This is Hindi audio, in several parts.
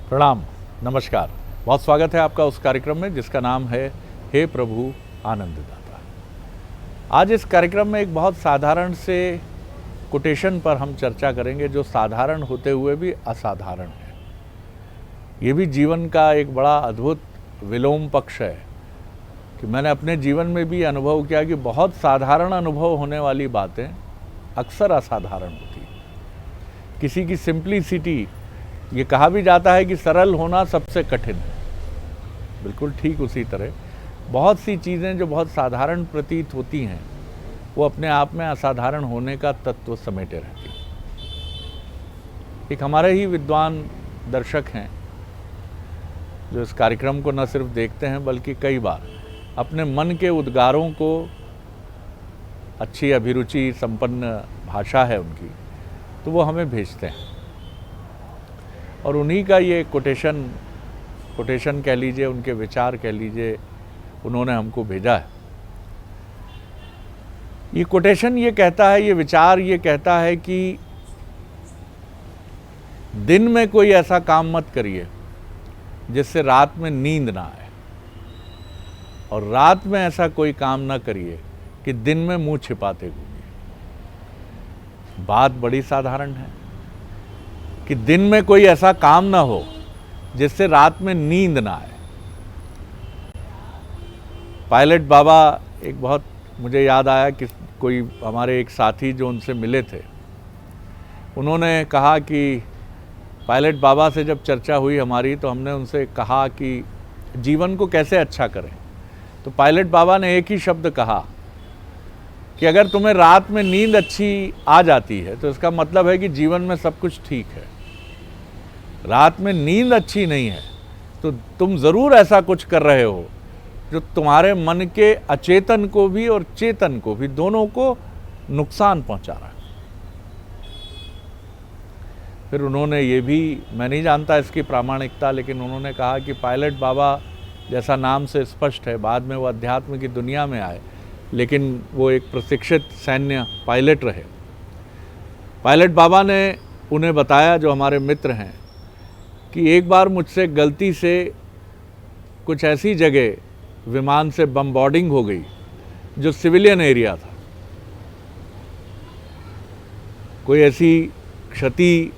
प्रणाम, नमस्कार। बहुत स्वागत है आपका उस कार्यक्रम में जिसका नाम है हे प्रभु आनंददाता। आज इस कार्यक्रम में एक बहुत साधारण से कोटेशन पर हम चर्चा करेंगे जो साधारण होते हुए भी असाधारण है। ये भी जीवन का एक बड़ा अद्भुत विलोम पक्ष है कि मैंने अपने जीवन में भी अनुभव किया कि बहुत साधारण अनुभव होने वाली बातें अक्सर असाधारण होती हैं। किसी की सिंप्लिसिटी, ये कहा भी जाता है कि सरल होना सबसे कठिन है। बिल्कुल ठीक उसी तरह बहुत सी चीज़ें जो बहुत साधारण प्रतीत होती हैं वो अपने आप में असाधारण होने का तत्व समेटे रहती हैं। एक हमारे ही विद्वान दर्शक हैं जो इस कार्यक्रम को न सिर्फ देखते हैं बल्कि कई बार अपने मन के उद्गारों को, अच्छी अभिरुचि संपन्न भाषा है उनकी, तो वो हमें भेजते हैं और उन्हीं का ये कोटेशन कह लीजिए, उनके विचार कह लीजिए, उन्होंने हमको भेजा है। ये कोटेशन ये कहता है, ये विचार ये कहता है कि दिन में कोई ऐसा काम मत करिए जिससे रात में नींद ना आए, और रात में ऐसा कोई काम ना करिए कि दिन में मुंह छिपाते घूमिए। बात बड़ी साधारण है कि दिन में कोई ऐसा काम ना हो जिससे रात में नींद ना आए। पायलट बाबा, एक बहुत मुझे याद आया कि कोई हमारे एक साथी जो उनसे मिले थे, उन्होंने कहा कि पायलट बाबा से जब चर्चा हुई हमारी तो हमने उनसे कहा कि जीवन को कैसे अच्छा करें, तो पायलट बाबा ने एक ही शब्द कहा कि अगर तुम्हें रात में नींद अच्छी आ जाती है तो इसका मतलब है कि जीवन में सब कुछ ठीक है। रात में नींद अच्छी नहीं है तो तुम ज़रूर ऐसा कुछ कर रहे हो जो तुम्हारे मन के अचेतन को भी और चेतन को भी, दोनों को नुकसान पहुंचा रहा है। फिर उन्होंने ये भी, मैं नहीं जानता इसकी प्रामाणिकता, लेकिन उन्होंने कहा कि पायलट बाबा जैसा नाम से स्पष्ट है, बाद में वो अध्यात्म की दुनिया में आए, लेकिन वो एक प्रशिक्षित सैन्य पायलट रहे। पायलट बाबा ने उन्हें बताया, जो हमारे मित्र हैं, कि एक बार मुझसे गलती से कुछ ऐसी जगह विमान से बमबॉर्डिंग हो गई जो सिविलियन एरिया था। कोई ऐसी क्षति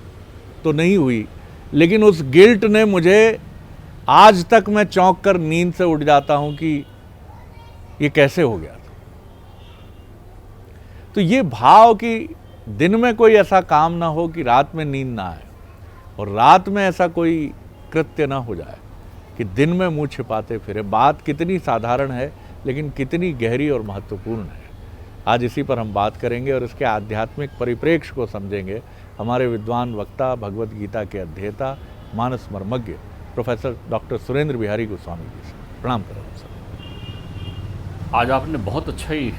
तो नहीं हुई, लेकिन उस गिल्ट ने मुझे, आज तक मैं चौंक कर नींद से उठ जाता हूं कि ये कैसे हो गया था। तो ये भाव कि दिन में कोई ऐसा काम ना हो कि रात में नींद ना आए, और रात में ऐसा कोई कृत्य ना हो जाए कि दिन में मुंह छिपाते फिरे। बात कितनी साधारण है लेकिन कितनी गहरी और महत्वपूर्ण है। आज इसी पर हम बात करेंगे और इसके आध्यात्मिक परिप्रेक्ष्य को समझेंगे हमारे विद्वान वक्ता, भगवत गीता के अध्येता, मानस मर्मज्ञ प्रोफेसर डॉक्टर सुरेंद्र बिहारी गोस्वामी जी से। प्रणाम करें सर। आज आपने बहुत अच्छा ही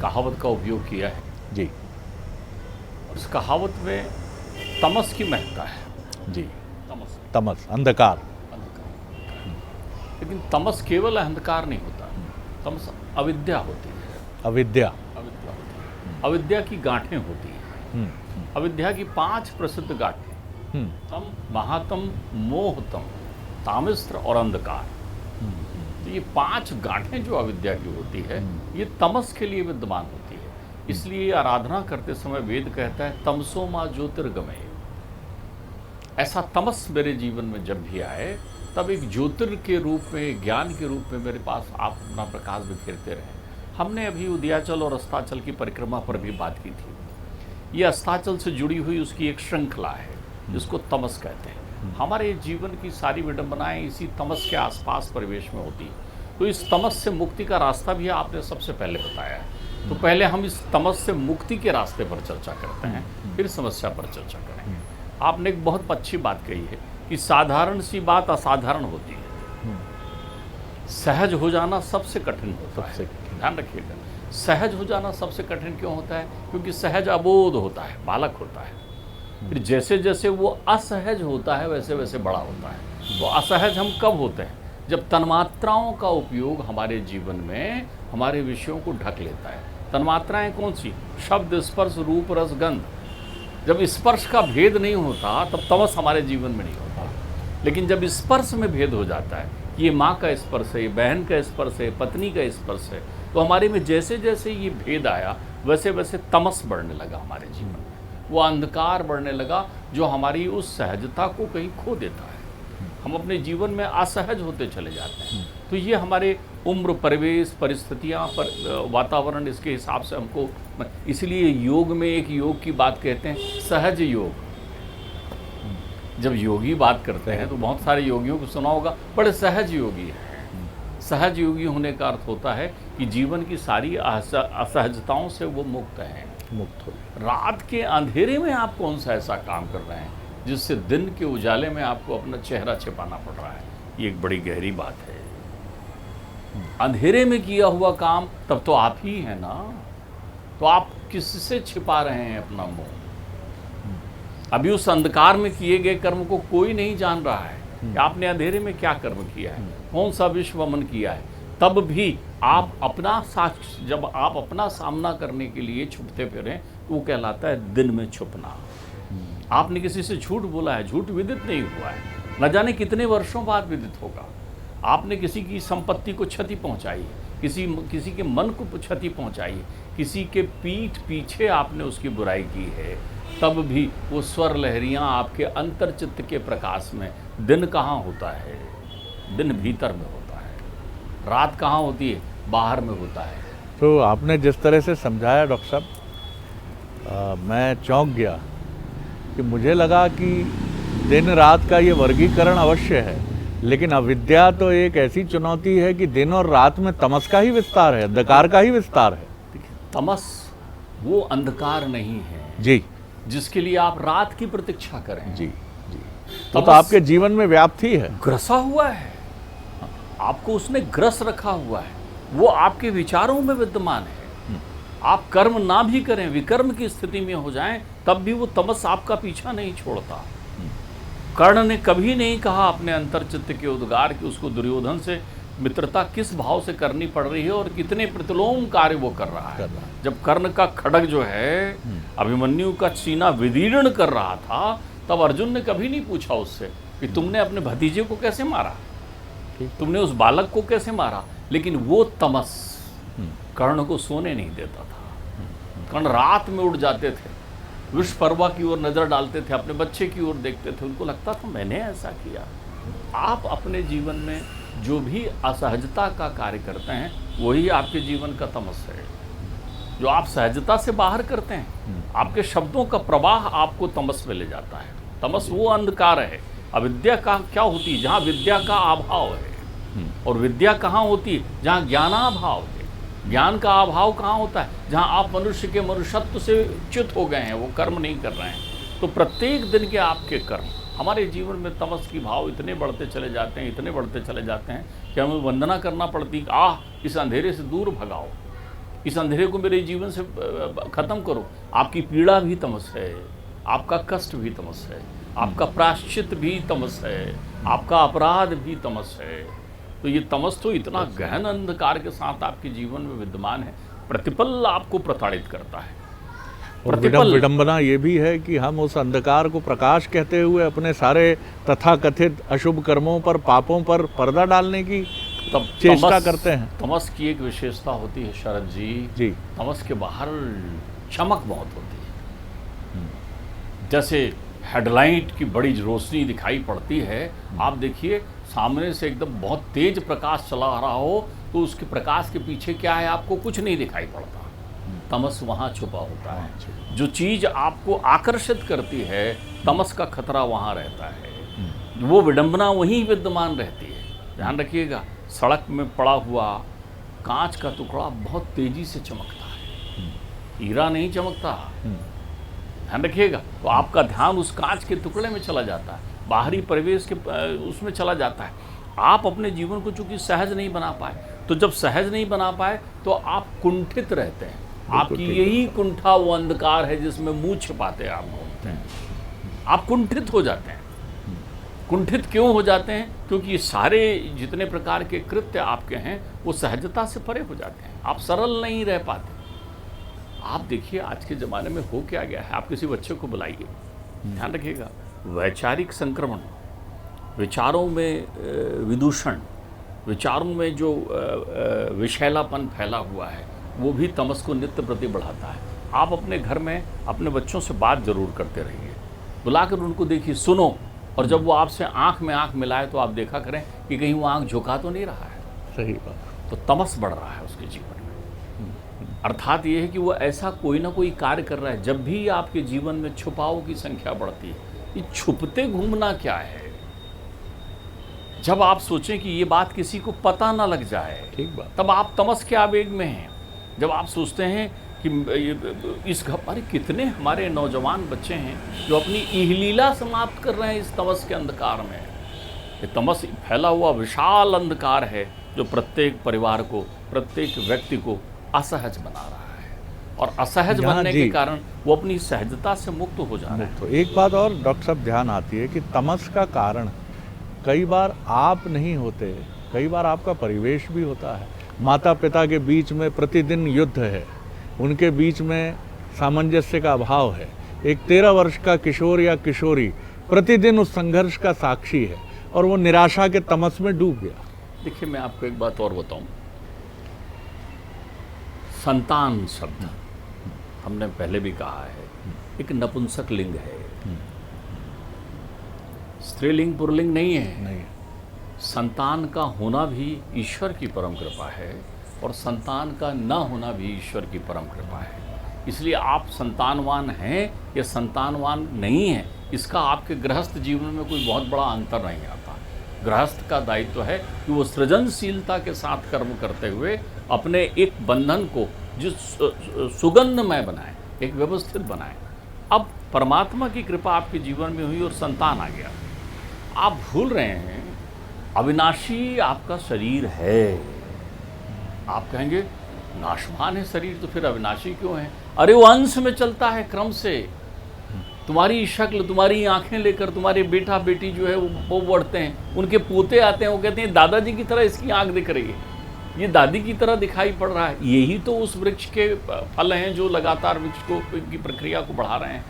कहावत का उपयोग किया है जी। उस कहावत में तमस की महत्ता है जी। तमस, अंधकार। लेकिन तमस केवल अंधकार नहीं होता, तमस अविद्या होती है। अविद्या होती है, अविद्या की गांठें होती हैं। अविद्या की 5 प्रसिद्ध गांठें, तम, महातम, मोहतम, तामिस्त्र और अंधकार। तो ये 5 गांठें जो अविद्या की होती है, ये तमस के लिए विद्यमान होती है। इसलिए आराधना करते समय वेद कहता है तमसो मा ज्योतिर्गमय। ऐसा तमस मेरे जीवन में जब भी आए तब एक ज्योतिर के रूप में, ज्ञान के रूप में मेरे पास आप अपना प्रकाश बिखेरते रहे। हमने अभी उदयाचल और अस्ताचल की परिक्रमा पर भी बात की थी। ये अस्ताचल से जुड़ी हुई उसकी एक श्रृंखला है जिसको तमस कहते हैं। हमारे जीवन की सारी विडंबनाएं इसी तमस के आसपास परिवेश में होती है। तो इस तमस से मुक्ति का रास्ता भी आपने सबसे पहले बताया है। तो पहले हम इस तमस से मुक्ति के रास्ते पर चर्चा करते हैं, फिर समस्या पर चर्चा करेंगे। आपने एक बहुत अच्छी बात कही है कि साधारण सी बात असाधारण होती है। सहज हो जाना सबसे कठिन होता है। ध्यान रखिएगा, सहज हो जाना सबसे कठिन क्यों होता है? क्योंकि सहज अबोध होता है, बालक होता है। फिर जैसे जैसे वो असहज होता है वैसे वैसे बड़ा होता है। तो असहज हम कब होते हैं? जब तन्मात्राओं का उपयोग हमारे जीवन में हमारे विषयों को ढक लेता है। तन्मात्राएं कौन सी? शब्द, स्पर्श, रूप, रस, गंध। जब स्पर्श का भेद नहीं होता तब तमस हमारे जीवन में नहीं होता। लेकिन जब स्पर्श में भेद हो जाता है, ये माँ का स्पर्श है, ये बहन का स्पर्श है, पत्नी का स्पर्श है, तो हमारे में जैसे जैसे ये भेद आया वैसे वैसे तमस बढ़ने लगा हमारे जीवन में, वो अंधकार बढ़ने लगा जो हमारी उस सहजता को कहीं खो देता है। हम अपने जीवन में असहज होते चले जाते हैं। तो ये हमारे उम्र, परिवेश, परिस्थितियाँ, वातावरण, इसके हिसाब से हमको, इसलिए योग में एक योग की बात कहते हैं, सहज योग। जब योगी बात करते हैं तो बहुत सारे योगियों को सुना होगा, बड़े सहज योगी हैं। सहज योगी होने का अर्थ होता है कि जीवन की सारी असहजताओं से वो मुक्त हैं, मुक्त हो। रात के अंधेरे में आप कौन सा ऐसा काम कर रहे हैं जिससे दिन के उजाले में आपको अपना चेहरा छिपाना पड़ रहा है? ये एक बड़ी गहरी बात है। अंधेरे में किया हुआ काम तब तो आप ही हैं ना, तो आप किससे छिपा रहे हैं अपना मुंह? अभी उस अंधकार में किए गए कर्म को कोई नहीं जान रहा है कि आपने अंधेरे में क्या कर्म किया है, कौन सा विश्वमन किया है। तब भी आप अपना साक्ष्य, जब आप अपना सामना करने के लिए छुपते फिरें तो वो कहलाता है दिन में छुपना। आपने किसी से झूठ बोला है, झूठ विदित नहीं हुआ है, न जाने कितने वर्षों बाद विदित होगा। आपने किसी की संपत्ति को क्षति पहुंचाई, किसी के मन को क्षति पहुंचाई, किसी के पीठ पीछे आपने उसकी बुराई की है, तब भी वो स्वर लहरियाँ आपके अंतर्चित्त के प्रकाश में, दिन कहाँ होता है? दिन भीतर में होता है, रात कहाँ होती है? बाहर में होता है। तो आपने जिस तरह से समझाया डॉक्टर साहब, मैं चौंक गया कि मुझे लगा कि दिन रात का ये वर्गीकरण अवश्य है, लेकिन अविद्या तो एक ऐसी चुनौती है कि दिन और रात में तमस का ही विस्तार है, अंधकार का ही विस्तार है। तमस वो अंधकार नहीं है जी, जिसके लिए आप रात की प्रतीक्षा करें। जी जी, तो आपके जीवन में व्याप्त ही है, ग्रसा हुआ है, आपको उसने ग्रस रखा हुआ है, वो आपके विचारों में विद्यमान है। आप कर्म ना भी करें, विकर्म की स्थिति में हो जाएं, तब भी वो तमस आपका पीछा नहीं छोड़ता। कर्ण ने कभी नहीं कहा अपने अंतर्चित्त के उद्गार कि उसको दुर्योधन से मित्रता किस भाव से करनी पड़ रही है और कितने प्रतिलोम कार्य वो कर रहा है। जब कर्ण का खड्ग जो है अभिमन्यु का सीना विदीर्ण कर रहा था, तब अर्जुन ने कभी नहीं पूछा उससे कि तुमने अपने भतीजे को कैसे मारा, तुमने उस बालक को कैसे मारा। लेकिन वो तमस कर्ण को सोने नहीं देता था। कर्ण रात में उठ जाते थे, विषपर्वा की ओर नजर डालते थे, अपने बच्चे की ओर देखते थे, उनको लगता था मैंने ऐसा किया। आप अपने जीवन में जो भी असहजता का कार्य करते हैं वही आपके जीवन का तमस है। जो आप सहजता से बाहर करते हैं, आपके शब्दों का प्रवाह आपको तमस में ले जाता है। तमस वो अंधकार है। अविद्या का क्या होती है? जहाँ विद्या का अभाव है। और विद्या कहाँ होती है? जहाँ ज्ञानाभाव है। ज्ञान का अभाव कहाँ होता है? जहाँ आप मनुष्य के मनुष्यत्व से च्युत हो गए हैं, वो कर्म नहीं कर रहे हैं। तो प्रत्येक दिन के आपके कर्म हमारे जीवन में तमस की भाव इतने बढ़ते चले जाते हैं, इतने बढ़ते चले जाते हैं कि हमें वंदना करना पड़ती, इस अंधेरे से दूर भगाओ, इस अंधेरे को मेरे जीवन से ख़त्म करो। आपकी पीड़ा भी तमस है, आपका कष्ट भी तमस है, आपका प्रायश्चित भी तमस है, आपका अपराध भी तमस है। तो ये तमस तो इतना गहन अंधकार के साथ आपके जीवन में विद्यमान है, प्रतिपल आपको प्रताड़ित करता है। और विडंबना ये भी है कि हम उस अंधकार को प्रकाश कहते हुए अपने सारे तथाकथित अशुभ कर्मों पर, पापों पर पर्दा डालने की तब चेष्टा करते हैं। तमस की एक विशेषता होती है शरद जी, तमस के बाहर चमक बहुत होती है। जैसे हेडलाइट की बड़ी रोशनी दिखाई पड़ती है, आप देखिए सामने से एकदम बहुत तेज प्रकाश चला रहा हो तो उसके प्रकाश के पीछे क्या है आपको कुछ नहीं दिखाई पड़ता। तमस वहाँ छुपा होता है। जो चीज़ आपको आकर्षित करती है, तमस का खतरा वहाँ रहता है। वो विडंबना वहीं विद्यमान रहती है। ध्यान रखिएगा, सड़क में पड़ा हुआ कांच का टुकड़ा बहुत तेजी से चमकता है, हीरा नहीं चमकता। ध्यान रखिएगा। तो आपका ध्यान उस कांच के टुकड़े में चला जाता है, बाहरी परिवेश के उसमें चला जाता है। आप अपने जीवन को चूंकि सहज नहीं बना पाए, तो जब सहज नहीं बना पाए तो आप कुंठित रहते हैं। आपकी यही कुंठा वो अंधकार है जिसमें मुंह छिपाते आप घूमते हैं। आप कुंठित हो जाते हैं। कुंठित क्यों हो जाते हैं? क्योंकि सारे जितने प्रकार के कृत्य आपके हैं वो सहजता से परे हो जाते हैं। आप सरल नहीं रह पाते। आप देखिए आज के ज़माने में हो क्या गया है। आप किसी बच्चे को बुलाइए, ध्यान रखिएगा, वैचारिक संक्रमण विचारों में विदूषण, विचारों में जो विषैलापन फैला हुआ है, वो भी तमस को नित्य प्रति बढ़ाता है। आप अपने घर में अपने बच्चों से बात जरूर करते रहिए, बुलाकर उनको देखिए, सुनो, और जब वो आपसे आंख में आंख मिलाए तो आप देखा करें कि कहीं वो आंख झुका तो नहीं रहा है। सही बात। तो तमस बढ़ रहा है उसके जीवन में। अर्थात ये है कि वो ऐसा कोई ना कोई कार्य कर रहा है। जब भी आपके जीवन में छुपाओं की संख्या बढ़ती है, ये छुपते घूमना क्या है? जब आप सोचें कि ये बात किसी को पता ना लग जाए, ठीक बात। तब आप तमस के आवेग में हैं। जब आप सोचते हैं कि इस अरे कितने हमारे नौजवान बच्चे हैं जो अपनी इहलीला समाप्त कर रहे हैं इस तमस के अंधकार में। ये तमस फैला हुआ विशाल अंधकार है जो प्रत्येक परिवार को, प्रत्येक व्यक्ति को असहज बना रहा है, और असहज बनने के कारण वो अपनी सहजता से मुक्त हो जा रहे हैं। तो एक बात और डॉक्टर साहब ध्यान आती है कि तमस का कारण कई बार आप नहीं होते, कई बार आपका परिवेश भी होता है। माता पिता के बीच में प्रतिदिन युद्ध है, उनके बीच में सामंजस्य का अभाव है। एक 13 वर्ष का किशोर या किशोरी प्रतिदिन उस संघर्ष का साक्षी है और वो निराशा के तमस में डूब गया। देखिए, मैं आपको एक बात और बताऊं। संतान शब्द हमने पहले भी कहा है, एक नपुंसक लिंग है, स्त्रीलिंग पुरलिंग नहीं है। नहीं। संतान का होना भी ईश्वर की परम कृपा है, और संतान का न होना भी ईश्वर की परम कृपा है। इसलिए आप संतानवान हैं या संतानवान नहीं हैं, इसका आपके गृहस्थ जीवन में कोई बहुत बड़ा अंतर नहीं आता। गृहस्थ का दायित्व है कि वो सृजनशीलता के साथ कर्म करते हुए अपने एक बंधन को जिस सुगंधमय बनाए, एक व्यवस्थित बनाए। अब परमात्मा की कृपा आपके जीवन में हुई और संतान आ गया। आप भूल रहे हैं अविनाशी आपका शरीर है। आप कहेंगे नाशवान है शरीर तो फिर अविनाशी क्यों है? अरे वो अंश में चलता है, क्रम से। तुम्हारी शक्ल, तुम्हारी आंखें लेकर तुम्हारे बेटा बेटी जो है वो बढ़ते हैं, उनके पोते आते हैं, वो कहते हैं दादाजी की तरह इसकी आंख दिख रही है, ये दादी की तरह दिखाई पड़ रहा है। यही तो उस वृक्ष के फल हैं जो लगातार वृक्ष को की प्रक्रिया को बढ़ा रहे हैं।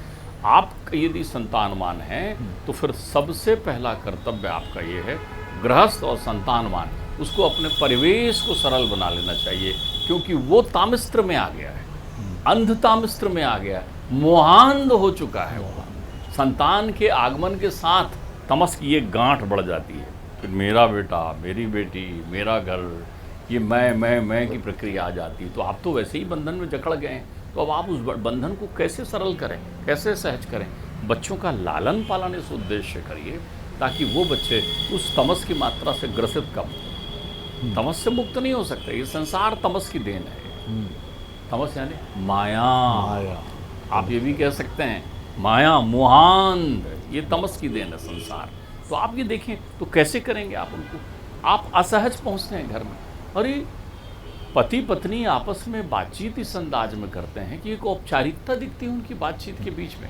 आप यदि संतानवान हैं तो फिर सबसे पहला कर्तव्य आपका ये है, गृहस्थ और संतानवान, उसको अपने परिवेश को सरल बना लेना चाहिए, क्योंकि वो तामिस्त्र में आ गया है, अंध तामिस्त्र में आ गया है, मोहांध हो चुका है वो। संतान के आगमन के साथ तमस की ये गांठ बढ़ जाती है, फिर मेरा बेटा, मेरी बेटी, मेरा घर, ये मैं की प्रक्रिया आ जाती है। तो आप तो वैसे ही बंधन में जकड़ गए हैं, तो अब आप उस बंधन को कैसे सरल करें, कैसे सहज करें? बच्चों का लालन पालन इस उद्देश्य से करिए ताकि वो बच्चे उस तमस की मात्रा से ग्रसित कम हो। तमस से मुक्त नहीं हो सकते, ये संसार तमस की देन है। तमस यानी माया। आप ये भी कह सकते हैं माया, मोहांध, ये तमस की देन है संसार। तो आप ये देखें तो कैसे करेंगे आप उनको? आप असहज पहुंचते हैं घर में। अरे पति पत्नी आपस में बातचीत इस अंदाज में करते हैं कि एक औपचारिकता दिखती है उनकी बातचीत के बीच में।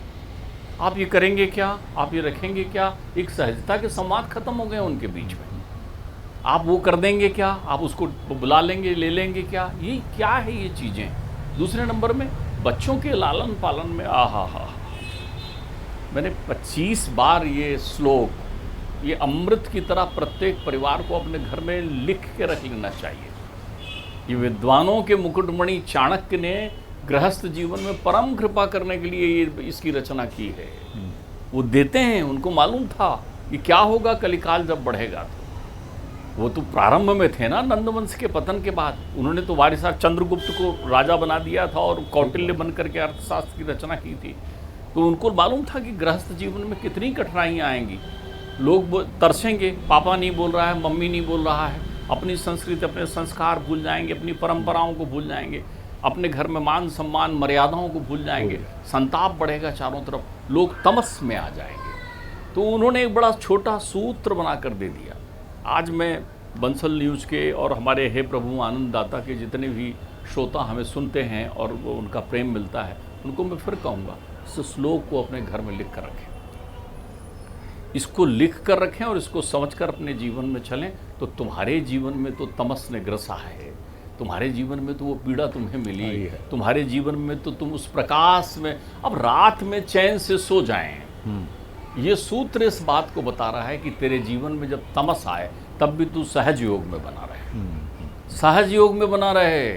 आप ये करेंगे क्या, आप ये रखेंगे क्या, एक सहजता के संवाद खत्म हो गए उनके बीच में। आप वो कर देंगे क्या, आप उसको बुला लेंगे, ले लेंगे क्या, ये क्या है ये चीज़ें। दूसरे नंबर में बच्चों के लालन पालन में आहा, मैंने 25 बार ये श्लोक, ये अमृत की तरह प्रत्येक परिवार को अपने घर में लिख के रख लेना चाहिए। ये विद्वानों के मुकुटमणि चाणक्य ने गृहस्थ जीवन में परम कृपा करने के लिए ये इसकी रचना की है। वो देते हैं, उनको मालूम था कि क्या होगा कलिकाल जब बढ़ेगा। तो वो तो प्रारंभ में थे ना, नंदवंश के पतन के बाद उन्होंने तो वारिसार चंद्रगुप्त को राजा बना दिया था और कौटिल्य बन करके अर्थशास्त्र की रचना की थी। तो उनको मालूम था कि गृहस्थ जीवन में कितनी कठिनाइयाँ आएंगी। लोग तरसेंगे, पापा नहीं बोल रहा है, मम्मी नहीं बोल रहा है, अपनी संस्कृति, अपने संस्कार भूल जाएंगे, अपनी परंपराओं को भूल जाएंगे, अपने घर में मान सम्मान मर्यादाओं को भूल जाएंगे, संताप बढ़ेगा चारों तरफ, लोग तमस में आ जाएंगे। तो उन्होंने एक बड़ा छोटा सूत्र बनाकर दे दिया। आज मैं बंसल न्यूज़ के और हमारे हे प्रभु आनंददाता के जितने भी श्रोता हमें सुनते हैं और वो उनका प्रेम मिलता है, उनको मैं फिर कहूँगा, इस श्लोक को अपने घर में लिख कर रखें, इसको लिख कर रखें और इसको समझकर अपने जीवन में चलें। तो तुम्हारे जीवन में तो तमस ने ग्रसा है, तुम्हारे जीवन में तो वो पीड़ा तुम्हें मिली है, तुम्हारे जीवन में तो तुम उस प्रकाश में अब रात में चैन से सो जाएं। ये सूत्र इस बात को बता रहा है कि तेरे जीवन में जब तमस आए तब भी तू सहज योग में बना रहे, सहज योग में बना रहे।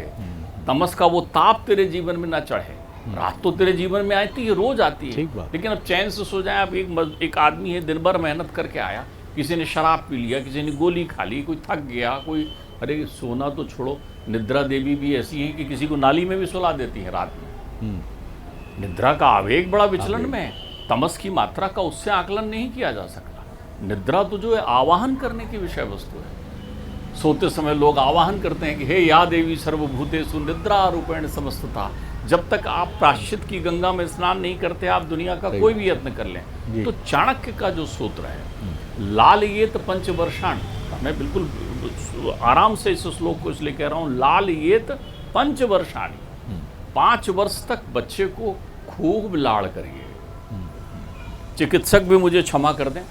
तमस का वो ताप तेरे जीवन में ना चढ़े। रात तो तेरे जीवन में आती है, रोज आती है, लेकिन अब चैन से सो जाए। अब एक आदमी है, दिन भर मेहनत करके आया, किसी ने शराब पी लिया, किसी ने गोली खा ली, कोई थक गया, कोई, अरे सोना तो छोड़ो, निद्रा देवी भी ऐसी है कि किसी को नाली में भी सुला देती है रात में। निद्रा का आवेग बड़ा विचलन में है। तमस की मात्रा का उससे आकलन नहीं किया जा सकता। निद्रा तो जो है आवाहन करने की विषय वस्तु है। सोते समय लोग आवाहन करते हैं कि हे या देवी सर्वभूतेषु निद्रा रूपेण समस्तता। जब तक आप प्रायश्चित की गंगा में स्नान नहीं करते, आप दुनिया का कोई भी यत्न कर लें। तो चाणक्य का जो सूत्र है, लाल येत पंचवर्षाण, मैं बिल्कुल आराम से इस श्लोक को इसलिए कह रहा हूँ, लाल येत पंचवर्षाणी, 5 वर्ष तक बच्चे को खूब लाड़ करिए। चिकित्सक भी मुझे क्षमा कर दें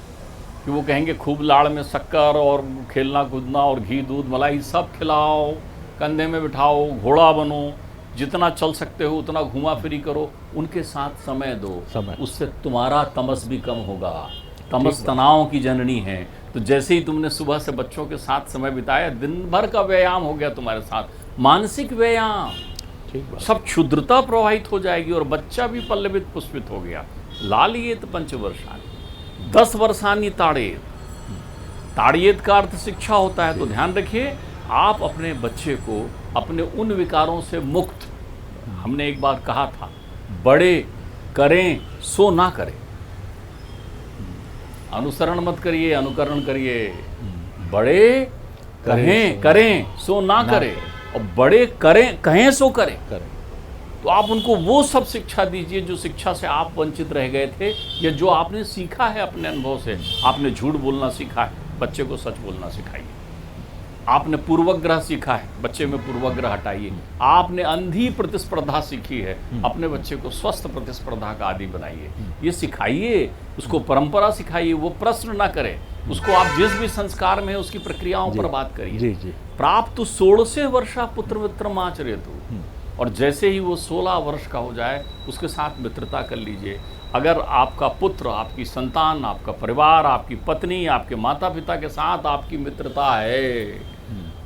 कि वो कहेंगे खूब लाड़ में शक्कर और खेलना कूदना और घी दूध मलाई सब खिलाओ, कंधे में बिठाओ, घोड़ा बनो, जितना चल सकते हो उतना घुमा फिरी करो, उनके साथ समय दो, उससे तुम्हारा तमस भी कम होगा। तमस तनाव की जननी है। तो जैसे ही तुमने सुबह से बच्चों के साथ समय बिताया, दिन भर का व्यायाम हो गया तुम्हारे साथ, मानसिक व्यायाम, सब क्षुद्रता प्रवाहित हो जाएगी और बच्चा भी पल्लवित पुष्पित हो गया। लालियेत पंचवर्षानी 10 वर्षानी ताड़ेत। ताड़ियेत का अर्थ शिक्षा होता है। तो ध्यान रखिए, आप अपने बच्चे को अपने उन विकारों से मुक्त, हमने एक बार कहा था, बड़े करें सो ना करें। अनुसरण मत करिए, अनुकरण करिए। बड़े करें सो ना करें, और बड़े कहें सो करें। तो आप उनको वो सब शिक्षा दीजिए जो शिक्षा से आप वंचित रह गए थे, या जो आपने सीखा है अपने अनुभव से। आपने झूठ बोलना सीखा है, बच्चे को सच बोलना सिखाइए। आपने पूर्वग्रह सीखा है, बच्चे में पूर्वग्रह हटाइए। आपने अंधी प्रतिस्पर्धा सीखी है, अपने बच्चे को स्वस्थ प्रतिस्पर्धा का आदी बनाइए। ये सिखाइए, उसको परंपरा सिखाइए, वो प्रश्न ना करे। उसको आप जिस भी संस्कार में है उसकी प्रक्रियाओं पर बात करिए। प्राप्त 16 वर्षा पुत्र मित्रम आचरेतु, और जैसे ही वो 16 वर्ष का हो जाए उसके साथ मित्रता कर लीजिए। अगर आपका पुत्र, आपकी संतान, आपका परिवार, आपकी पत्नी, आपके माता पिता के साथ आपकी मित्रता है,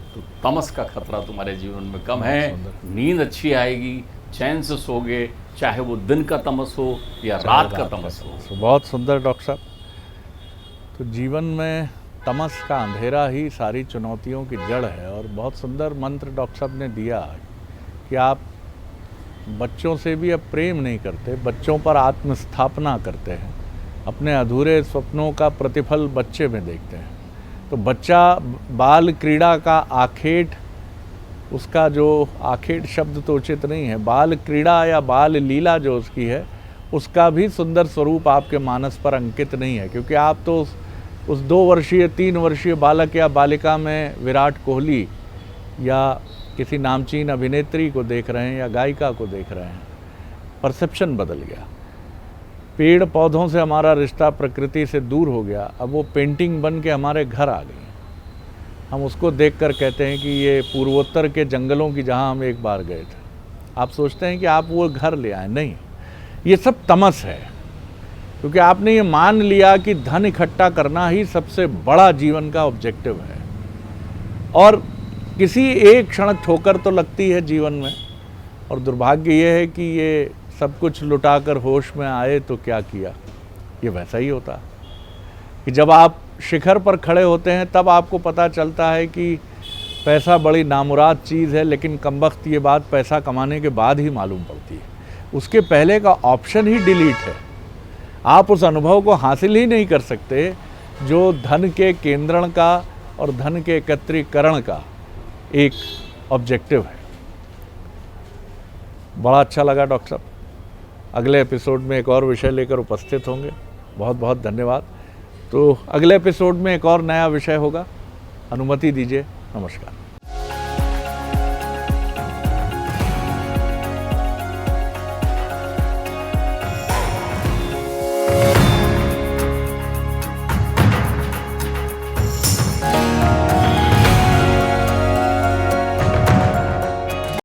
तो तमस का खतरा तुम्हारे जीवन में कम है। नींद अच्छी आएगी, चैन से सोगे, चाहे वो दिन का तमस हो या रात का तमस हो। बहुत सुंदर डॉक्टर साहब। तो जीवन में तमस का अंधेरा ही सारी चुनौतियों की जड़ है। और बहुत सुंदर मंत्र डॉक्टर साहब ने दिया कि आप बच्चों से भी अब प्रेम नहीं करते, बच्चों पर आत्मस्थापना करते हैं, अपने अधूरे स्वप्नों का प्रतिफल बच्चे में देखते हैं। तो बच्चा बाल क्रीड़ा का आखेट, उसका जो आखेट शब्द तो उचित नहीं है, बाल क्रीड़ा या बाल लीला जो उसकी है, उसका भी सुंदर स्वरूप आपके मानस पर अंकित नहीं है। क्योंकि आप तो उस 2 वर्षीय 3 वर्षीय बालक या बालिका में विराट कोहली या किसी नामचीन अभिनेत्री को देख रहे हैं या गायिका को देख रहे हैं। परसेप्शन बदल गया। पेड़ पौधों से हमारा रिश्ता प्रकृति से दूर हो गया। अब वो पेंटिंग बन के हमारे घर आ गई। हम उसको देखकर कहते हैं कि ये पूर्वोत्तर के जंगलों की जहाँ हम एक बार गए थे। आप सोचते हैं कि आप वो घर ले आए। नहीं, ये सब तमस है। क्योंकि आपने ये मान लिया कि धन इकट्ठा करना ही सबसे बड़ा जीवन का ऑब्जेक्टिव है। और किसी एक क्षण ठोकर तो लगती है जीवन में, और दुर्भाग्य ये है कि ये सब कुछ लुटाकर होश में आए तो क्या किया। ये वैसा ही होता कि जब आप शिखर पर खड़े होते हैं तब आपको पता चलता है कि पैसा बड़ी नामुराद चीज़ है, लेकिन कमबख्त ये बात पैसा कमाने के बाद ही मालूम पड़ती है। उसके पहले का ऑप्शन ही डिलीट है। आप उस अनुभव को हासिल ही नहीं कर सकते जो धन के केंद्रण का और धन के एकत्रीकरण का एक ऑब्जेक्टिव है। बड़ा अच्छा लगा डॉक्टर साहब। अगले एपिसोड में एक और विषय लेकर उपस्थित होंगे। बहुत बहुत धन्यवाद। तो अगले एपिसोड में एक और नया विषय होगा। अनुमति दीजिए। नमस्कार।